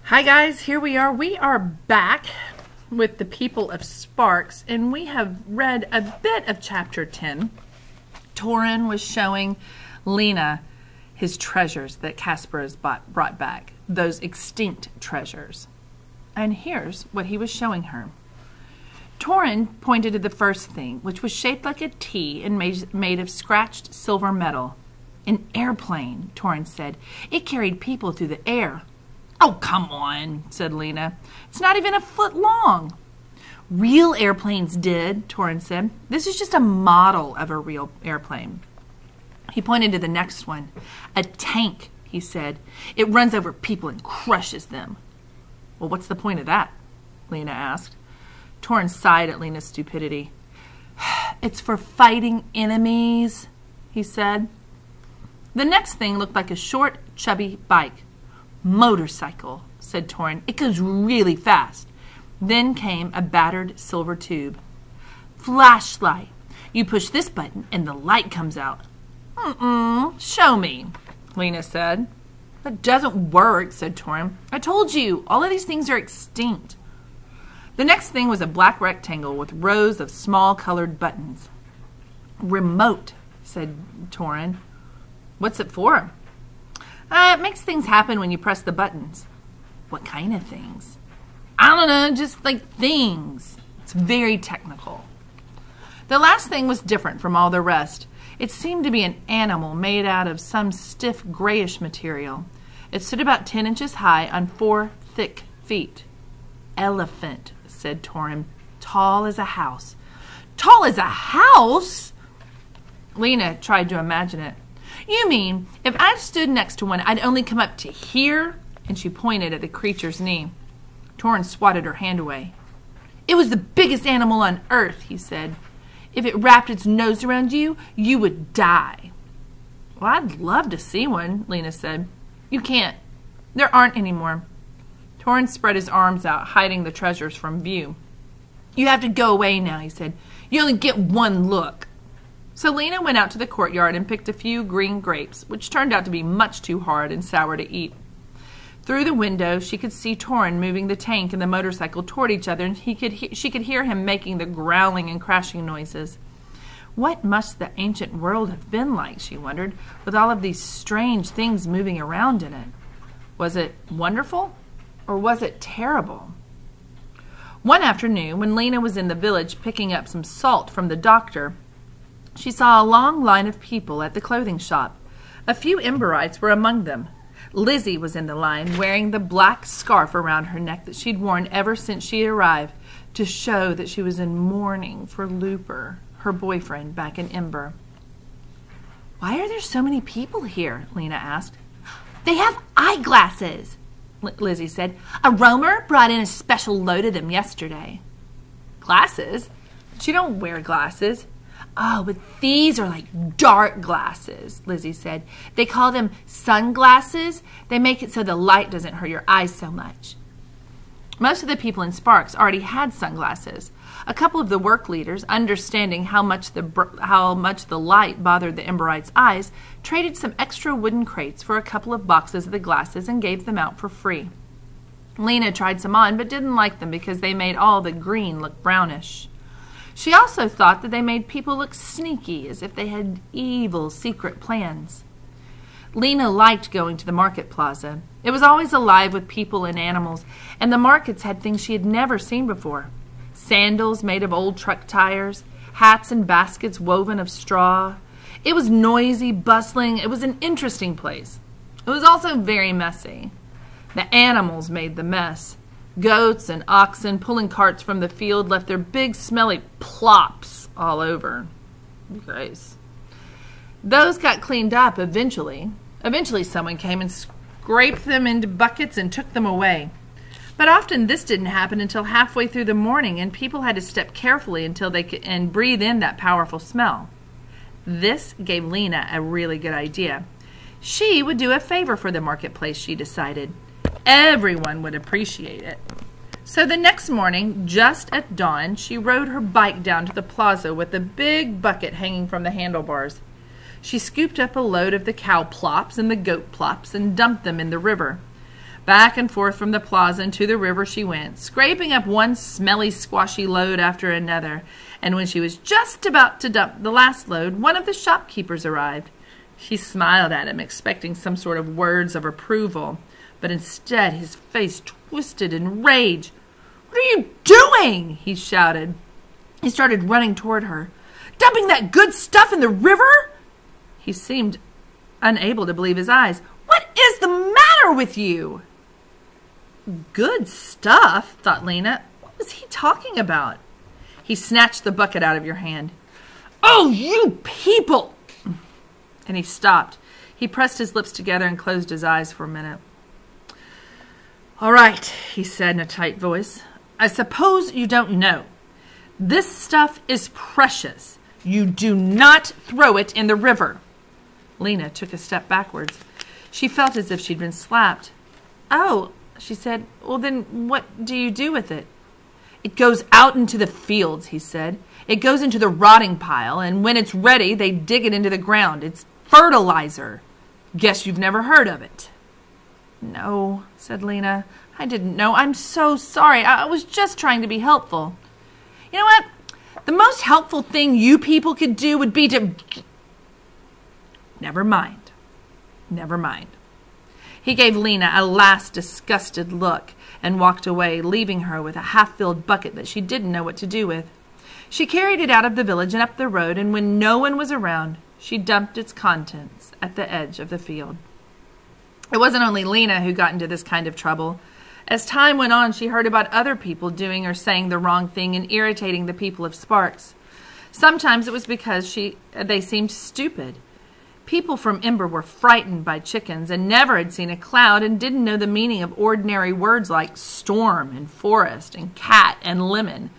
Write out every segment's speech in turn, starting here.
Hi guys, here we are. We are back with the people of Sparks, and we have read a bit of chapter 10. Turin was showing Lena his treasures that Casper has brought back, those extinct treasures. And here's what he was showing her. Turin pointed to the first thing, which was shaped like a T and made of scratched silver metal. An airplane, Turin said. It carried people through the air. Oh, come on, said Lena. It's not even a foot long. Real airplanes did, Turin said. This is just a model of a real airplane. He pointed to the next one. A tank, he said. It runs over people and crushes them. Well, what's the point of that? Lena asked. Turin sighed at Lena's stupidity. It's for fighting enemies, he said. The next thing looked like a short, chubby bike. Motorcycle, said Turin. It goes really fast. Then came a battered silver tube. Flashlight. You push this button and the light comes out. Show me, Lena said. That doesn't work, said Turin. I told you, all of these things are extinct. The next thing was a black rectangle with rows of small colored buttons. Remote, said Turin. What's it for? It makes things happen when you press the buttons. What kind of things? I don't know, just like things. It's very technical. The last thing was different from all the rest. It seemed to be an animal made out of some stiff grayish material. It stood about 10 inches high on 4 thick feet. Elephant, said Turin. Tall as a house. Tall as a house? Lena tried to imagine it. You mean, if I stood next to one, I'd only come up to here? And she pointed at the creature's knee. Turin swatted her hand away. It was the biggest animal on earth, he said. If it wrapped its nose around you, you would die. Well, I'd love to see one, Lena said. You can't. There aren't any more. Turin spread his arms out, hiding the treasures from view. You have to go away now, he said. You only get one look. So Lena went out to the courtyard and picked a few green grapes, which turned out to be much too hard and sour to eat. Through the window, she could see Turin moving the tank and the motorcycle toward each other, and she could hear him making the growling and crashing noises. What must the ancient world have been like, she wondered, with all of these strange things moving around in it? Was it wonderful, or was it terrible? One afternoon, when Lena was in the village picking up some salt from the doctor, she saw a long line of people at the clothing shop. A few Emberites were among them. Lizzy was in the line, wearing the black scarf around her neck that she'd worn ever since she arrived, to show that she was in mourning for Looper, her boyfriend back in Ember. Why are there so many people here? Lena asked. They have eyeglasses, Lizzy said. A roamer brought in a special load of them yesterday. Glasses? She don't wear glasses. Oh, but these are like dark glasses, Lizzy said. They call them sunglasses. They make it so the light doesn't hurt your eyes so much. Most of the people in Sparks already had sunglasses. A couple of the work leaders, understanding how much the light bothered the Emberites' eyes, traded some extra wooden crates for a couple of boxes of the glasses and gave them out for free. Lena tried some on, but didn't like them because they made all the green look brownish. She also thought that they made people look sneaky, as if they had evil secret plans. Lena liked going to the market plaza. It was always alive with people and animals, and the markets had things she had never seen before. Sandals made of old truck tires, hats and baskets woven of straw. It was noisy, bustling. It was an interesting place. It was also very messy. The animals made the mess. Goats and oxen pulling carts from the field left their big smelly plops all over. Gross. Those got cleaned up eventually. Eventually someone came and scraped them into buckets and took them away. But often this didn't happen until halfway through the morning, and people had to step carefully until they could and breathe in that powerful smell. This gave Lena a really good idea. She would do a favor for the marketplace, she decided. Everyone would appreciate it. So the next morning, just at dawn, she rode her bike down to the plaza with a big bucket hanging from the handlebars. She scooped up a load of the cow plops and the goat plops and dumped them in the river. Back and forth from the plaza and to the river she went, scraping up one smelly, squashy load after another. And when she was just about to dump the last load, one of the shopkeepers arrived. She smiled at him, expecting some sort of words of approval, but instead his face twisted in rage. "What are you doing?" he shouted. He started running toward her. "Dumping that good stuff in the river?" He seemed unable to believe his eyes. "What is the matter with you?" Good stuff, thought Lena. What was he talking about? He snatched the bucket out of your hand. "Oh, you people!" And he stopped. He pressed his lips together and closed his eyes for a minute. "All right," he said in a tight voice. "I suppose you don't know. This stuff is precious. You do not throw it in the river." Lena took a step backwards. She felt as if she'd been slapped. "Oh," she said, "well then what do you do with it?" "It goes out into the fields," he said. "It goes into the rotting pile, and when it's ready, they dig it into the ground. It's fertilizer. Guess you've never heard of it." "No," said Lena. "I didn't know. I'm so sorry. I was just trying to be helpful." "You know what? The most helpful thing you people could do would be to..." "Never mind. Never mind." He gave Lena a last disgusted look and walked away, leaving her with a half-filled bucket that she didn't know what to do with. She carried it out of the village and up the road, and when no one was around, she dumped its contents at the edge of the field. It wasn't only Lena who got into this kind of trouble. As time went on, she heard about other people doing or saying the wrong thing and irritating the people of Sparks. Sometimes it was because they seemed stupid. People from Ember were frightened by chickens and never had seen a cloud and didn't know the meaning of ordinary words like storm and forest and cat and lemon.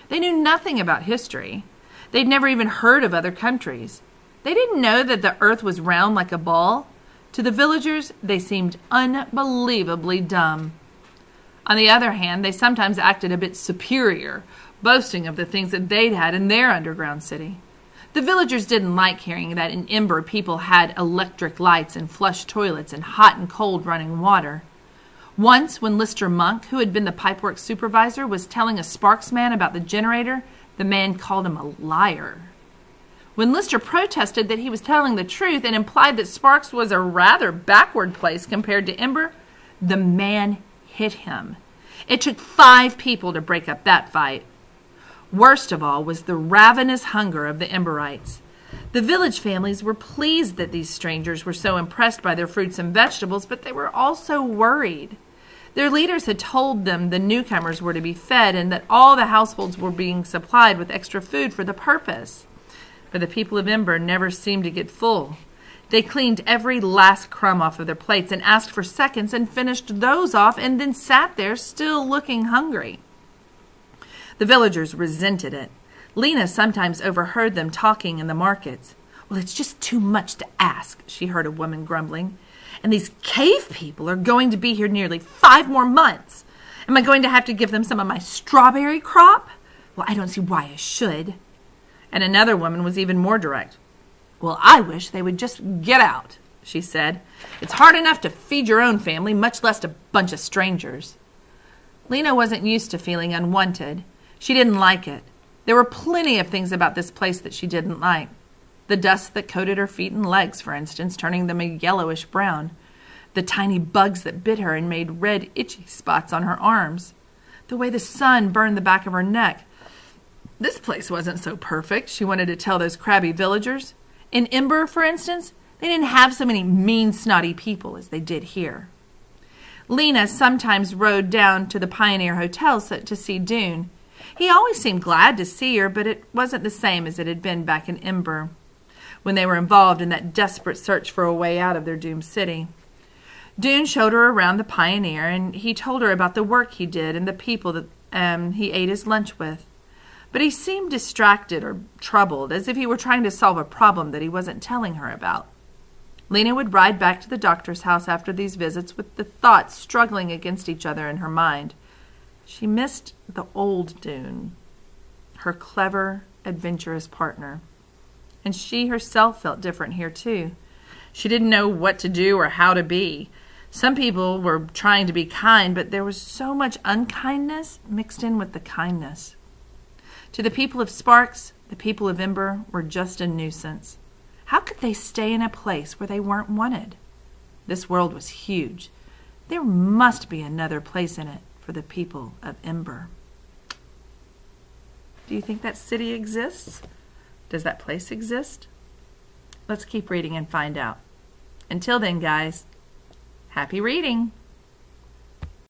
They knew nothing about history. They'd never even heard of other countries. They didn't know that the earth was round like a ball. To the villagers, they seemed unbelievably dumb. On the other hand, they sometimes acted a bit superior, boasting of the things that they'd had in their underground city. The villagers didn't like hearing that in Ember people had electric lights and flush toilets and hot and cold running water. Once, when Lister Monk, who had been the pipework supervisor, was telling a Sparks man about the generator, the man called him a liar. When Lister protested that he was telling the truth and implied that Sparks was a rather backward place compared to Ember, the man hit him. It took 5 people to break up that fight. Worst of all was the ravenous hunger of the Emberites. The village families were pleased that these strangers were so impressed by their fruits and vegetables, but they were also worried. Their leaders had told them the newcomers were to be fed and that all the households were being supplied with extra food for the purpose. But the people of Ember never seemed to get full. They cleaned every last crumb off of their plates and asked for seconds and finished those off and then sat there still looking hungry. The villagers resented it. Lena sometimes overheard them talking in the markets. "Well, it's just too much to ask," she heard a woman grumbling. "And these cave people are going to be here nearly 5 more months. Am I going to have to give them some of my strawberry crop? Well, I don't see why I should." And another woman was even more direct. "Well, I wish they would just get out," she said. "It's hard enough to feed your own family, much less a bunch of strangers." Lena wasn't used to feeling unwanted. She didn't like it. There were plenty of things about this place that she didn't like. The dust that coated her feet and legs, for instance, turning them a yellowish brown. The tiny bugs that bit her and made red, itchy spots on her arms. The way the sun burned the back of her neck. This place wasn't so perfect, she wanted to tell those crabby villagers. In Ember, for instance, they didn't have so many mean, snotty people as they did here. Lena sometimes rode down to the Pioneer Hotel to see Dune. He always seemed glad to see her, but it wasn't the same as it had been back in Ember, when they were involved in that desperate search for a way out of their doomed city. Dune showed her around the Pioneer, and he told her about the work he did and the people that he ate his lunch with. But he seemed distracted or troubled, as if he were trying to solve a problem that he wasn't telling her about. Lena would ride back to the doctor's house after these visits with the thoughts struggling against each other in her mind. She missed the old Dune, her clever, adventurous partner. And she herself felt different here, too. She didn't know what to do or how to be. Some people were trying to be kind, but there was so much unkindness mixed in with the kindness. To the people of Sparks, the people of Ember were just a nuisance. How could they stay in a place where they weren't wanted? This world was huge. There must be another place in it for the people of Ember. Do you think that city exists? Does that place exist? Let's keep reading and find out. Until then, guys, happy reading!